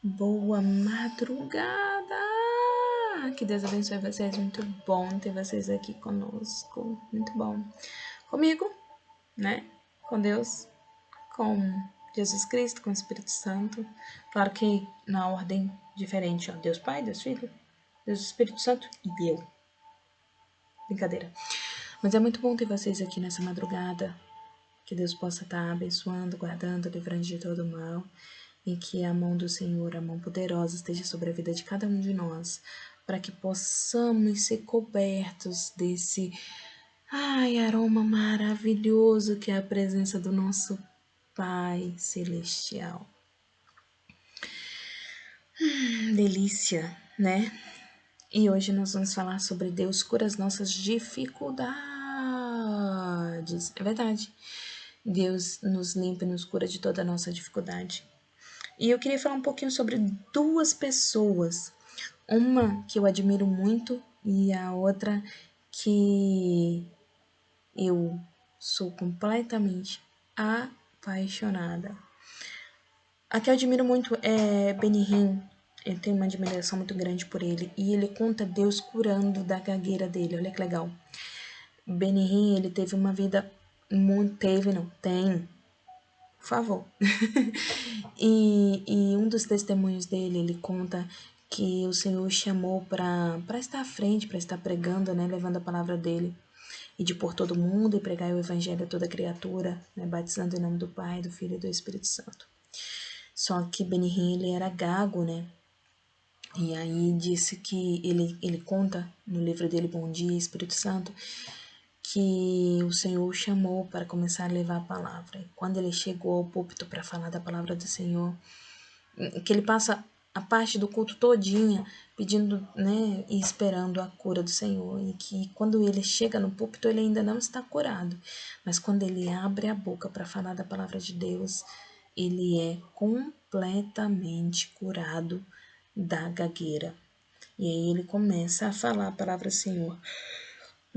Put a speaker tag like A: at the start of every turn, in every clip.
A: Boa madrugada! Que Deus abençoe vocês. Muito bom ter vocês aqui conosco. Muito bom. Comigo, né? Com Deus, com Jesus Cristo, com o Espírito Santo. Claro que na ordem diferente, ó. Deus Pai, Deus Filho, Deus Espírito Santo e eu. Brincadeira. Mas é muito bom ter vocês aqui nessa madrugada. Que Deus possa estar abençoando, guardando, livrando de todo mal. E que a mão do Senhor, a mão poderosa, esteja sobre a vida de cada um de nós, para que possamos ser cobertos desse aroma maravilhoso que é a presença do nosso Pai Celestial. Delícia, né? E hoje nós vamos falar sobre Deus cura as nossas dificuldades. É verdade. Deus nos limpa e nos cura de toda a nossa dificuldade. E eu queria falar um pouquinho sobre duas pessoas. Uma que eu admiro muito e a outra que eu sou completamente apaixonada. A que eu admiro muito é Benny Hinn. Eu tenho uma admiração muito grande por ele. E ele conta Deus curando da gagueira dele. Olha que legal. Benny Hinn, ele teve uma vida muito... Tem. Por favor. e um dos testemunhos dele, ele conta que o Senhor chamou para estar à frente, para estar pregando, né, levando a palavra dele, e de por todo mundo e pregar o evangelho a toda criatura, né, batizando em nome do Pai, do Filho e do Espírito Santo. Só que Benny Hinn, ele era gago, né? E aí disse que ele conta no livro dele, Bom Dia, Espírito Santo, que o Senhor o chamou para começar a levar a palavra. E quando ele chegou ao púlpito para falar da palavra do Senhor, que ele passa a parte do culto todinha pedindo, né, e esperando a cura do Senhor, e que quando ele chega no púlpito ele ainda não está curado, mas quando ele abre a boca para falar da palavra de Deus, ele é completamente curado da gagueira. E aí ele começa a falar a palavra do Senhor.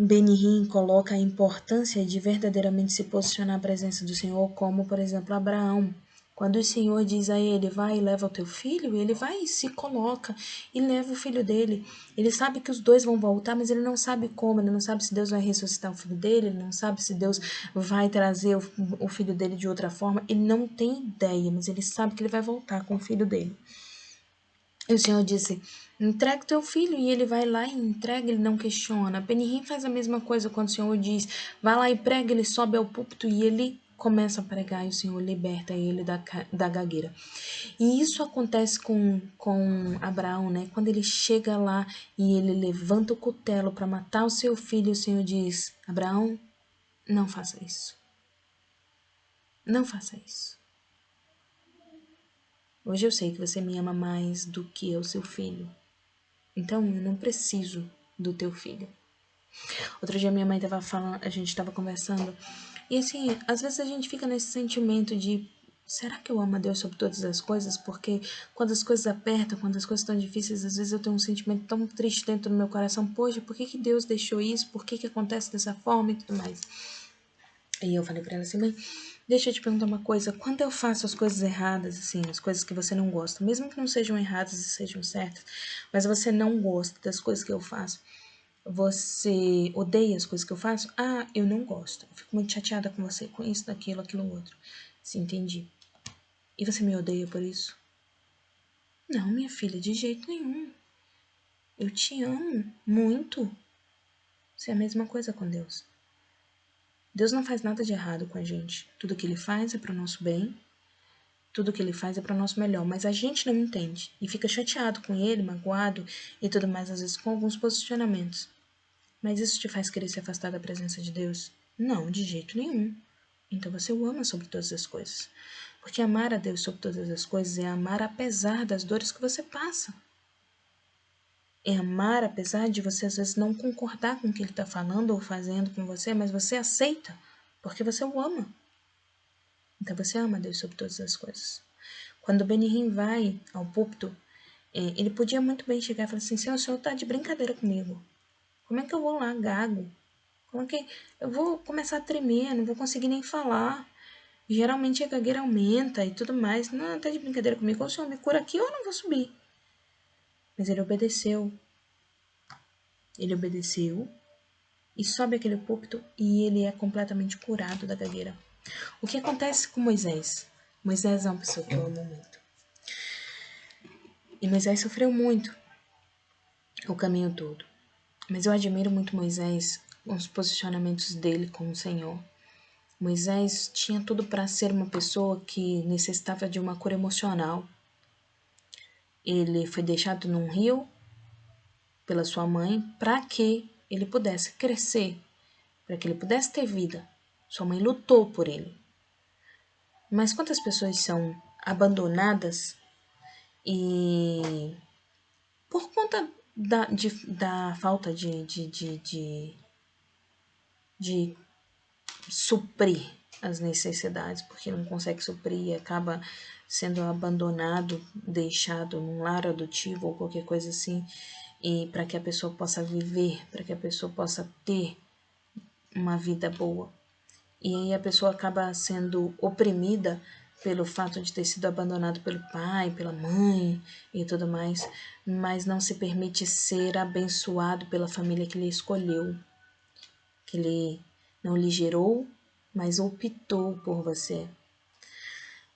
A: Benny Hinn coloca a importância de verdadeiramente se posicionar à presença do Senhor, como, por exemplo, Abraão. Quando o Senhor diz a ele, vai e leva o teu filho, ele vai e se coloca e leva o filho dele. Ele sabe que os dois vão voltar, mas ele não sabe como, ele não sabe se Deus vai ressuscitar o filho dele, ele não sabe se Deus vai trazer o filho dele de outra forma, ele não tem ideia, mas ele sabe que ele vai voltar com o filho dele. E o Senhor disse, entrega o teu filho, e ele vai lá e entrega, ele não questiona. Benny Hinn faz a mesma coisa quando o Senhor diz, vai lá e prega, ele sobe ao púlpito e ele começa a pregar e o Senhor liberta ele da gagueira. E isso acontece com Abraão, né? Quando ele chega lá e ele levanta o cutelo para matar o seu filho, o Senhor diz, Abraão, não faça isso. Não faça isso. Hoje eu sei que você me ama mais do que eu, seu filho. Então, eu não preciso do teu filho. Outro dia minha mãe tava falando, a gente tava conversando, e assim, às vezes a gente fica nesse sentimento de, será que eu amo a Deus sobre todas as coisas? Porque quando as coisas apertam, quando as coisas estão difíceis, às vezes eu tenho um sentimento tão triste dentro do meu coração, poxa, por que Deus deixou isso? Por que acontece dessa forma e tudo mais? E eu falei pra ela assim, mãe, deixa eu te perguntar uma coisa, quando eu faço as coisas erradas, assim, as coisas que você não gosta, mesmo que não sejam erradas e sejam certas, mas você não gosta das coisas que eu faço, você odeia as coisas que eu faço? Ah, eu não gosto, eu fico muito chateada com você, com isso, daquilo, aquilo outro. Sim, entendi. E você me odeia por isso? Não, minha filha, de jeito nenhum. Eu te amo muito. Isso é a mesma coisa com Deus. Deus não faz nada de errado com a gente. Tudo que ele faz é para o nosso bem. Tudo que ele faz é para o nosso melhor. Mas a gente não entende. E fica chateado com ele, magoado e tudo mais, às vezes com alguns posicionamentos. Mas isso te faz querer se afastar da presença de Deus? Não, de jeito nenhum. Então você o ama sobre todas as coisas. Porque amar a Deus sobre todas as coisas é amar apesar das dores que você passa. É amar apesar de você às vezes não concordar com o que ele está falando ou fazendo com você, mas você aceita, porque você o ama. Então você ama a Deus sobre todas as coisas. Quando Benny Hinn vai ao púlpito, ele podia muito bem chegar e falar assim, Senhor, o Senhor está de brincadeira comigo. Como é que eu vou lá, gago? Como é que eu vou começar a tremer, não vou conseguir nem falar? Geralmente a gagueira aumenta e tudo mais. Não, tá de brincadeira comigo. O senhor me cura aqui ou eu não vou subir. Mas ele obedeceu. Ele obedeceu e sobe aquele púlpito e ele é completamente curado da gagueira. O que acontece com Moisés? Moisés é uma pessoa que eu amo muito. E Moisés sofreu muito o caminho todo. Mas eu admiro muito Moisés, os posicionamentos dele com o Senhor. Moisés tinha tudo para ser uma pessoa que necessitava de uma cura emocional. Ele foi deixado num rio pela sua mãe para que ele pudesse crescer, para que ele pudesse ter vida. Sua mãe lutou por ele. Mas quantas pessoas são abandonadas e por conta da falta de suprir as necessidades, porque não consegue suprir e acaba sendo abandonado, deixado num lar adotivo ou qualquer coisa assim, e para que a pessoa possa viver, para que a pessoa possa ter uma vida boa. E aí a pessoa acaba sendo oprimida pelo fato de ter sido abandonado pelo pai, pela mãe e tudo mais, mas não se permite ser abençoado pela família que ele escolheu, que ele não lhe gerou, mas optou por você.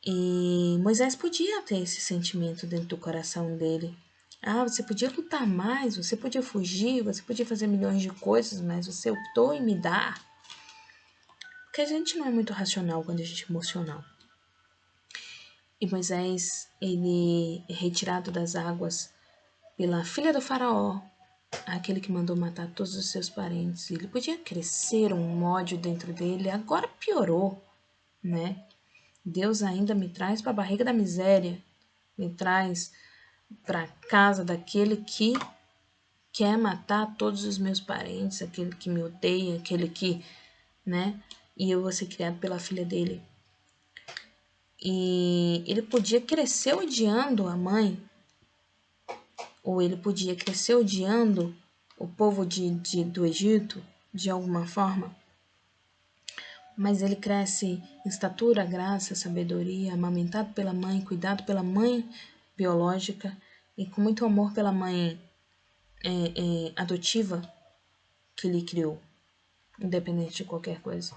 A: E Moisés podia ter esse sentimento dentro do coração dele. Ah, você podia lutar mais, você podia fugir, você podia fazer milhões de coisas, mas você optou em me dar. Porque a gente não é muito racional quando a gente é emocional. E Moisés, ele é retirado das águas pela filha do faraó, aquele que mandou matar todos os seus parentes. Ele podia crescer um ódio dentro dele, agora piorou, né? Deus ainda me traz para a barriga da miséria, me traz para a casa daquele que quer matar todos os meus parentes, aquele que me odeia, aquele que, né? E eu vou ser criado pela filha dele. E ele podia crescer odiando a mãe, ou ele podia crescer odiando o povo do Egito, de alguma forma. Mas ele cresce em estatura, graça, sabedoria, amamentado pela mãe, cuidado pela mãe biológica e com muito amor pela mãe adotiva que ele criou, independente de qualquer coisa.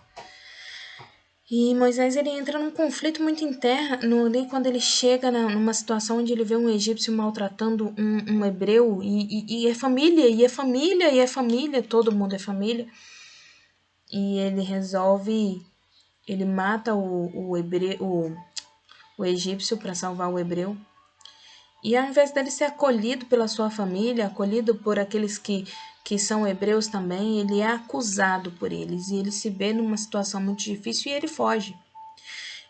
A: E Moisés, ele entra num conflito muito interno ali quando ele chega numa situação onde ele vê um egípcio maltratando um hebreu e é família, e é família, e é família, todo mundo é família. E ele resolve, ele mata o egípcio para salvar o hebreu. E ao invés dele ser acolhido pela sua família, acolhido por aqueles que são hebreus também, ele é acusado por eles. E ele se vê numa situação muito difícil e ele foge.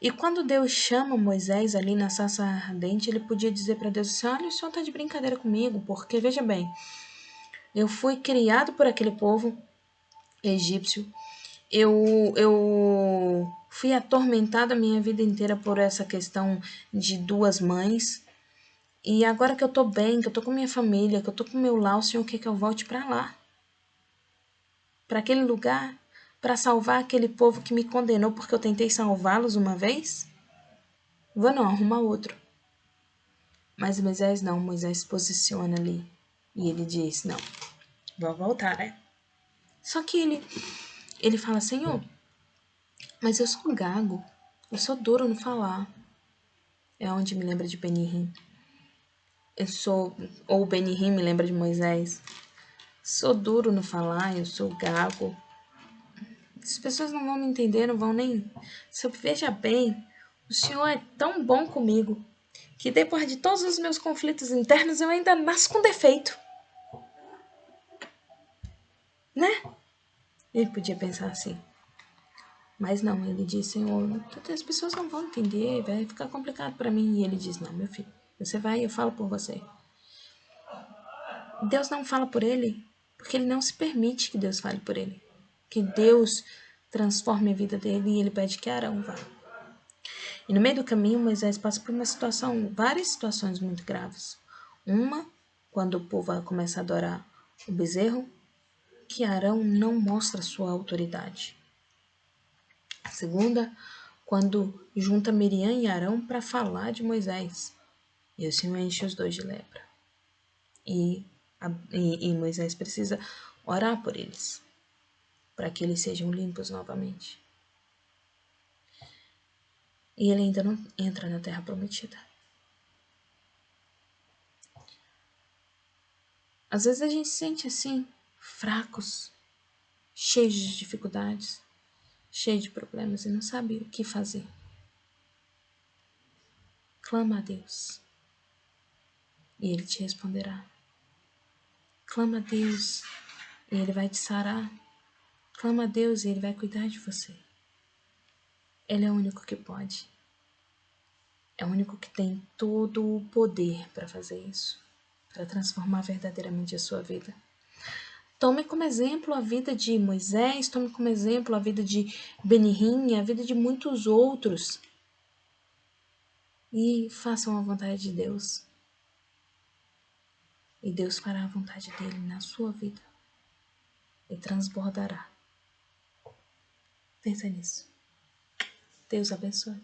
A: E quando Deus chama Moisés ali na sarça ardente, ele podia dizer para Deus assim, olha, o senhor está de brincadeira comigo, porque veja bem, eu fui criado por aquele povo egípcio, eu fui atormentada a minha vida inteira por essa questão de duas mães, e agora que eu tô bem, que eu tô com minha família, que eu tô com meu lar, o Senhor quer que eu volte para lá, para aquele lugar, para salvar aquele povo que me condenou porque eu tentei salvá-los uma vez? Vou não, arrumar outro. Mas Moisés não, Moisés se posiciona ali e ele diz, não, vou voltar, né? Só que ele fala, Senhor, mas eu sou gago, eu sou duro no falar. É onde me lembra de Benihim. Ou Benihim me lembra de Moisés. Sou duro no falar, eu sou gago. As pessoas não vão me entender, não vão nem... Se eu veja bem, o Senhor é tão bom comigo que depois de todos os meus conflitos internos eu ainda nasço com defeito. Né? Ele podia pensar assim. Mas não, ele diz, Senhor, as pessoas não vão entender, vai ficar complicado para mim. E ele diz, não, meu filho, você vai e eu falo por você. Deus não fala por ele, porque ele não se permite que Deus fale por ele. Que Deus transforme a vida dele e ele pede que Arão vá. E no meio do caminho, Moisés passa por uma situação, várias situações muito graves. Uma, quando o povo começa a adorar o bezerro, que Arão não mostra sua autoridade. A segunda, quando junta Miriam e Arão para falar de Moisés. E o Senhor enche os dois de lepra. E Moisés precisa orar por eles, para que eles sejam limpos novamente. E ele ainda não entra na terra prometida. Às vezes a gente se sente assim, fracos, cheios de dificuldades, cheios de problemas e não sabe o que fazer. Clama a Deus e Ele te responderá. Clama a Deus e Ele vai te sarar. Clama a Deus e Ele vai cuidar de você. Ele é o único que pode. É o único que tem todo o poder para fazer isso, para transformar verdadeiramente a sua vida. Tome como exemplo a vida de Moisés, tome como exemplo a vida de Benihim, a vida de muitos outros. E façam a vontade de Deus. E Deus fará a vontade dele na sua vida. E transbordará. Pensa nisso. Deus abençoe.